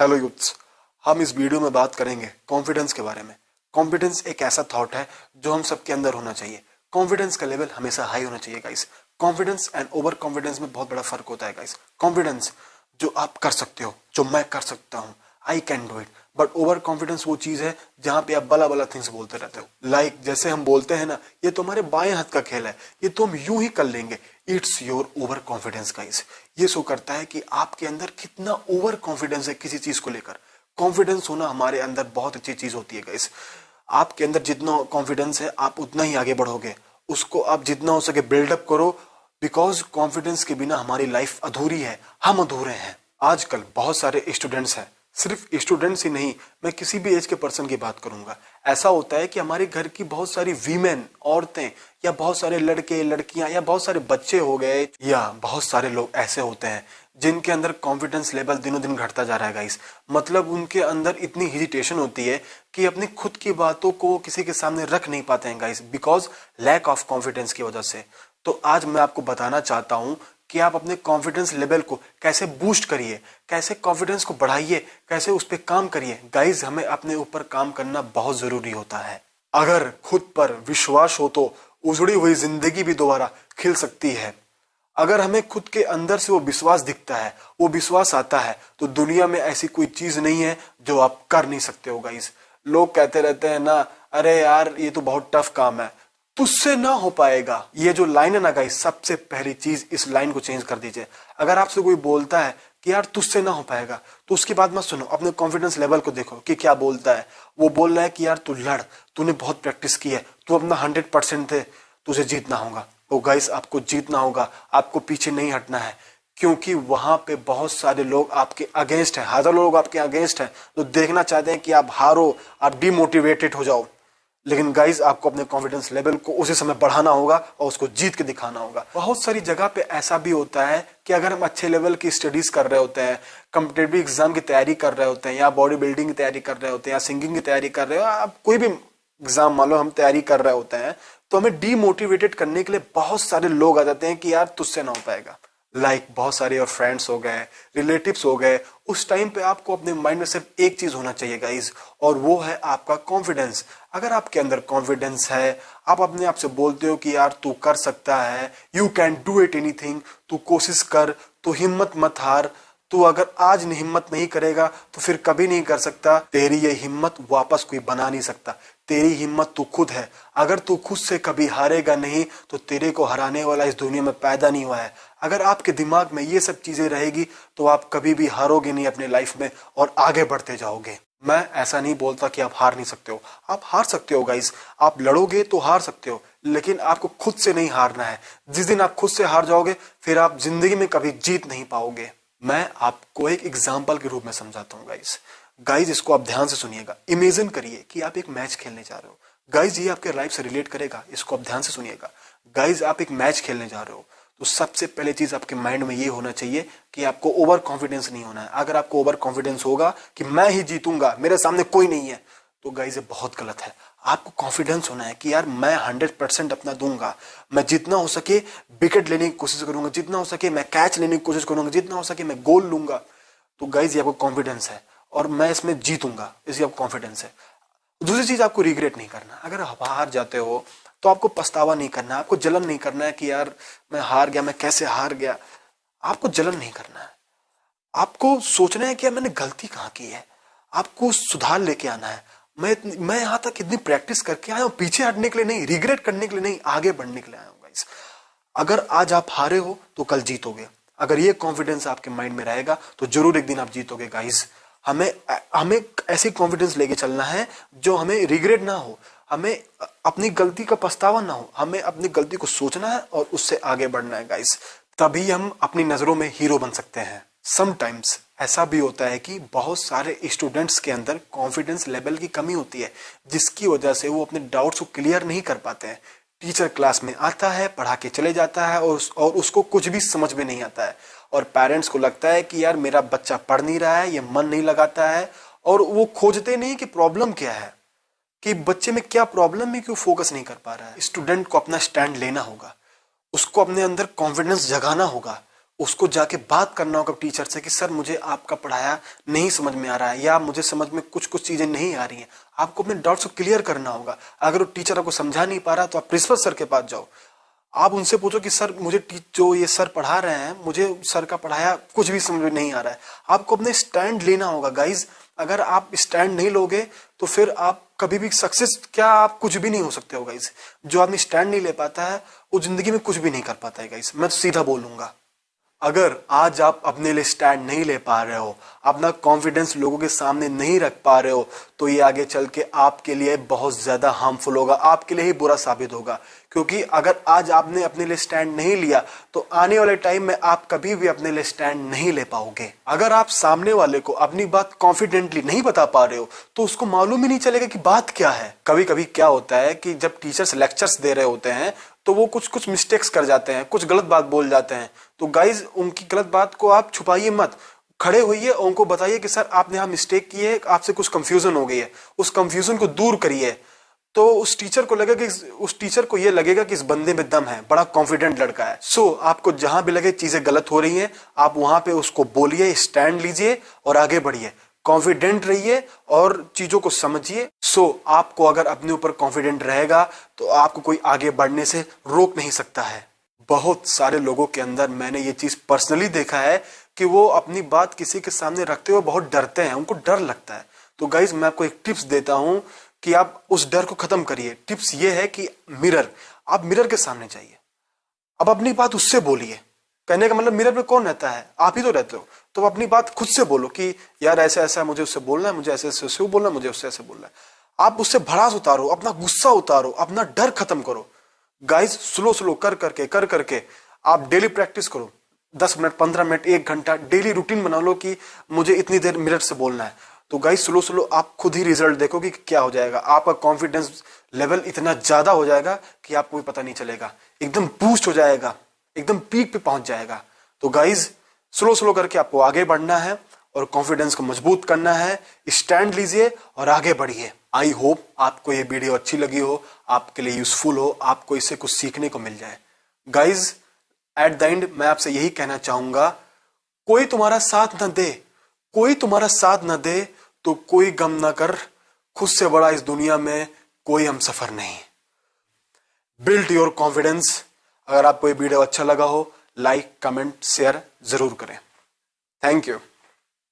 Hello youths, हम इस video में बात करेंगे कॉन्फिडेंस के बारे में। कॉन्फिडेंस एक ऐसा थॉट है जो हम सबके अंदर होना चाहिए। कॉन्फिडेंस का लेवल हमेशा हाई होना चाहिए guys. Confidence and over confidence में बहुत बड़ा फर्क होता है गाइस। कॉन्फिडेंस जो आप कर सकते हो, जो मैं कर सकता हूँ, I can do it. But over confidence वो चीज है जहां पे आप बला बला थिंग्स बोलते रहते हो। लाइक जैसे हम बोलते हैं ना, ये तो हमारे बाएं हाथ का खेल है, ये तो हम यूं ही कर लेंगे। It's your over confidence guys. ये शो करता है कि आपके अंदर कितना ओवर कॉन्फिडेंस है किसी चीज को लेकर। कॉन्फिडेंस होना हमारे अंदर बहुत अच्छी चीज होती है गाइस। आपके अंदर जितना कॉन्फिडेंस है आप उतना ही आगे बढ़ोगे। उसको आप जितना हो सके बिल्डअप करो, बिकॉज कॉन्फिडेंस के बिना हमारी लाइफ अधूरी है, हम अधूरे हैं। आजकल बहुत सारे स्टूडेंट्स हैं, सिर्फ स्टूडेंट्स ही नहीं, मैं किसी भी एज के पर्सन की बात करूंगा। ऐसा होता है कि हमारे घर की बहुत सारी वीमेन, औरतें, या बहुत सारे लड़के लड़कियां, या बहुत सारे बच्चे हो गए, या बहुत सारे लोग ऐसे होते हैं जिनके अंदर कॉन्फिडेंस लेवल दिनों दिन घटता जा रहा है गाइस। मतलब उनके अंदर इतनी हेजिटेशन होती है कि अपनी खुद की बातों को किसी के सामने रख नहीं पाते हैं guys, because lack of confidence की वजह से। तो आज मैं आपको बताना चाहता हूं कि आप अपने कॉन्फिडेंस लेवल को कैसे बूस्ट करिए, कैसे कॉन्फिडेंस को बढ़ाइए, कैसे उस पर काम करिए। गाइज, हमें अपने ऊपर काम करना बहुत जरूरी होता है। अगर खुद पर विश्वास हो तो उजड़ी हुई जिंदगी भी दोबारा खिल सकती है। अगर हमें खुद के अंदर से वो विश्वास दिखता है, वो विश्वास आता है, तो दुनिया में ऐसी कोई चीज नहीं है जो आप कर नहीं सकते हो गाइस। लोग कहते रहते हैं ना, अरे यार ये तो बहुत टफ काम है, तुझसे ना हो पाएगा। ये जो लाइन है ना गाइस, सबसे पहली चीज इस लाइन को चेंज कर दीजिए। अगर आपसे कोई बोलता है कि यार तुझसे ना हो पाएगा, तो उसकी बात मत सुनो, अपने कॉन्फिडेंस लेवल को देखो कि क्या बोलता है। वो बोल रहा है कि यार तू लड़, तूने बहुत प्रैक्टिस की है, तू अपना 100% दे, तुझे जीतना होगा। तो गाइस, आपको जीतना होगा, आपको पीछे नहीं हटना है, क्योंकि वहां पे बहुत सारे लोग आपके अगेंस्ट हैं, हजारों लोग आपके अगेंस्ट हैं, जो देखना चाहते हैं कि आप हारो, आप डिमोटिवेटेड हो जाओ। लेकिन गाइज, आपको अपने कॉन्फिडेंस लेवल को उसी समय बढ़ाना होगा और उसको जीत के दिखाना होगा। बहुत सारी जगह पे ऐसा भी होता है कि अगर हम अच्छे लेवल की स्टडीज कर रहे होते हैं, कॉम्पिटिटिव एग्जाम की तैयारी कर रहे होते हैं, या बॉडी बिल्डिंग की तैयारी कर रहे होते हैं, या सिंगिंग की तैयारी कर रहे हो, आप कोई भी एग्जाम मान लो हम तैयारी कर रहे होते हैं, तो हमें डीमोटिवेटेड करने के लिए बहुत सारे लोग आ जाते हैं कि यार तुझसे ना हो पाएगा। लाइक बहुत सारे और फ्रेंड्स हो गए, रिलेटिव्स हो गए। उस टाइम पे आपको अपने माइंड में सिर्फ एक चीज होना चाहिए गाइज, और वो है आपका कॉन्फिडेंस। अगर आपके अंदर कॉन्फिडेंस है, आप अपने आप से बोलते हो कि यार तू कर सकता है, you can do it anything, तू कोशिश कर, तू हिम्मत मत हार, तू अगर आज हिम्मत नहीं करेगा तो फिर कभी नहीं कर सकता। तेरी ये हिम्मत वापस कोई बना नहीं सकता। तेरी हिम्मत तू खुद है। अगर तू खुद से कभी हारेगा नहीं तो तेरे को हराने वाला इस दुनिया में पैदा नहीं हुआ है। अगर आपके दिमाग में ये सब चीजें रहेगी तो आप कभी भी हारोगे नहीं अपने लाइफ में और आगे बढ़ते जाओगे। मैं ऐसा नहीं बोलता कि आप हार नहीं सकते हो, आप हार सकते हो गाइस। आप लड़ोगे तो हार सकते हो, लेकिन आपको खुद से नहीं हारना है। जिस दिन आप खुद से हार जाओगे फिर आप जिंदगी में कभी जीत नहीं पाओगे। मैं आपको एक एग्जाम्पल के रूप में समझाता हूँ गाइस। गाइज, इसको आप ध्यान से सुनिएगा। इमेजिन करिए कि आप एक मैच खेलने जा रहे हो। गाइज, ये आपके लाइफ से रिलेट करेगा, इसको आप ध्यान से सुनिएगा। गाइज, आप एक मैच खेलने जा रहे हो, तो सबसे पहले चीज आपके माइंड में ये होना चाहिए कि आपको ओवर कॉन्फिडेंस नहीं होना है। अगर आपको ओवर कॉन्फिडेंस होगा कि मैं ही जीतूंगा, मेरे सामने कोई नहीं है, तो गाइज ये बहुत गलत है। आपको कॉन्फिडेंस होना है कि यार मैं 100% अपना दूंगा, मैं जितना हो सके विकेट लेने की कोशिश करूंगा, जितना हो सके मैं कैच लेने की कोशिश करूंगा, जितना हो सके मैं गोल लूंगा। तो गाइज ये आपको कॉन्फिडेंस है और मैं इसमें जीतूंगा, इसी आपको कॉन्फिडेंस है। दूसरी चीज, आपको रिग्रेट नहीं करना। अगर आप हार जाते हो तो आपको पछतावा नहीं करना है, आपको जलन नहीं करना है कि यार मैं हार गया, मैं कैसे हार गया। आपको जलन नहीं करना है, आपको सोचना है कि यार मैंने गलती कहाँ की है, आपको सुधार लेके आना है। मैं यहां तक इतनी प्रैक्टिस करके आया हूं, पीछे हटने के लिए नहीं, रिग्रेट करने के लिए नहीं, आगे बढ़ने के लिए आया हूं गाइस। अगर आज आप हारे हो तो कल जीतोगे। अगर ये कॉन्फिडेंस आपके माइंड में रहेगा तो जरूर एक दिन आप जीतोगे गाइस। हमें हमें ऐसी कॉन्फिडेंस लेके चलना है जो हमें रिग्रेट ना हो, हमें अपनी गलती का पछतावा ना हो, हमें अपनी गलती को सोचना है और उससे आगे बढ़ना है गाइस। तभी हम अपनी नजरों में हीरो बन सकते हैं। समटाइम्स ऐसा भी होता है कि बहुत सारे स्टूडेंट्स के अंदर कॉन्फिडेंस लेवल की कमी होती है, जिसकी वजह से वो अपने डाउट्स को क्लियर नहीं कर पाते हैं। टीचर क्लास में आता है, पढ़ा के चले जाता है और उसको कुछ भी समझ में नहीं आता है, और पेरेंट्स को लगता है कि यार मेरा बच्चा पढ़ नहीं रहा है, ये मन नहीं लगाता है, और वो खोजते नहीं कि प्रॉब्लम क्या है, कि बच्चे में क्या प्रॉब्लम है, क्यों फोकस नहीं कर पा रहा है। स्टूडेंट को अपना स्टैंड लेना होगा, उसको अपने अंदर कॉन्फिडेंस जगाना होगा, उसको जाके बात करना होगा टीचर से कि सर मुझे आपका पढ़ाया नहीं समझ में आ रहा है, या मुझे समझ में कुछ कुछ चीजें नहीं आ रही हैं। आपको अपने डाउट्स को क्लियर करना होगा। अगर वो टीचर आपको समझा नहीं पा रहा तो आप प्रिंसिपल सर के पास जाओ, आप उनसे पूछो कि सर मुझे जो ये सर पढ़ा रहे हैं, मुझे सर का पढ़ाया कुछ भी समझ में नहीं आ रहा है। आपको अपने स्टैंड लेना होगा गाइज। अगर आप स्टैंड नहीं लोगे तो फिर आप कभी भी सक्सेस, क्या आप कुछ भी नहीं हो सकते हो गाइज। जो आदमी स्टैंड नहीं ले पाता है वो जिंदगी में कुछ भी नहीं कर पाता है गाइज। मैं तो सीधा बोलूंगा, अगर आज आप अपने लिए स्टैंड नहीं ले पा रहे हो, अपना कॉन्फिडेंस लोगों के सामने नहीं रख पा रहे हो, तो ये आगे चल के आपके लिए बहुत ज्यादा हार्मफुल होगा, आपके लिए ही बुरा साबित होगा। क्योंकि अगर आज आपने अपने लिए स्टैंड नहीं लिया तो आने वाले टाइम में आप कभी भी अपने लिए स्टैंड नहीं ले पाओगे। अगर आप सामने वाले को अपनी बात कॉन्फिडेंटली नहीं बता पा रहे हो तो उसको मालूम ही नहीं चलेगा कि बात क्या है। कभी कभी क्या होता है कि जब टीचर्स लेक्चर्स दे रहे होते हैं तो वो कुछ कुछ मिस्टेक्स कर जाते हैं, कुछ गलत बात बोल जाते हैं। तो गाइज उनकी गलत बात को आप छुपाइए मत, खड़े होइए और उनको बताइए कि सर आपने यहाँ मिस्टेक की है, आपसे कुछ कंफ्यूजन हो गई है, उस कंफ्यूजन को दूर करिए। तो उस टीचर को लगेगा कि उस टीचर को ये लगेगा कि इस बंदे में दम है, बड़ा कॉन्फिडेंट लड़का है। सो आपको जहां भी लगे चीजें गलत हो रही हैं, आप वहां पे उसको बोलिए, स्टैंड लीजिए और आगे बढ़िए। कॉन्फिडेंट रहिए और चीजों को समझिए। सो आपको अगर अपने ऊपर कॉन्फिडेंट रहेगा तो आपको कोई आगे बढ़ने से रोक नहीं सकता है। बहुत सारे लोगों के अंदर मैंने ये चीज पर्सनली देखा है कि वो अपनी बात किसी के सामने रखते हुए बहुत डरते हैं, उनको डर लगता है। तो गाइज मैं आपको एक टिप्स देता हूं कि आप उस डर को खत्म करिए। टिप्स ये है कि आप मिरर के सामने जाइए, अब अपनी बात उससे बोलिए। कहने का मतलब मिरर में कौन रहता है, आप ही तो रहते हो। तो अपनी बात खुद से बोलो कि यार ऐसा ऐसा मुझे उससे बोलना है, मुझे ऐसे ऐसे उससे बोलना है, मुझे उससे ऐसे बोलना है। आप उससे भड़ास उतारो, अपना गुस्सा उतारो, अपना डर खत्म करो। गाइस स्लो स्लो कर करके आप डेली प्रैक्टिस करो। 10 मिनट, 15 मिनट, 1 घंटा डेली रूटीन बना लो कि मुझे इतनी देर मिरर से बोलना है। तो गाइस स्लो स्लो आप खुद ही रिजल्ट देखोगे कि क्या हो जाएगा। आपका कॉन्फिडेंस लेवल इतना ज्यादा हो जाएगा कि आपको भी पता नहीं चलेगा, एकदम बूस्ट हो जाएगा, एकदम पीक पे पहुंच जाएगा। तो गाइज स्लो स्लो करके आपको आगे बढ़ना है और कॉन्फिडेंस को मजबूत करना है। स्टैंड लीजिए और आगे बढ़िए। आई होप आपको ये वीडियो अच्छी लगी हो, आपके लिए यूजफुल हो, आपको इससे कुछ सीखने को मिल जाए। गाइज एट द एंड मैं आपसे यही कहना चाहूंगा, कोई तुम्हारा साथ न दे, कोई तुम्हारा साथ न दे तो कोई गम न कर, खुद से बड़ा इस दुनिया में कोई हम सफर नहीं। Build your confidence. अगर आपको ये वीडियो अच्छा लगा हो, लाइक, कमेंट, शेयर जरूर करें। Thank you.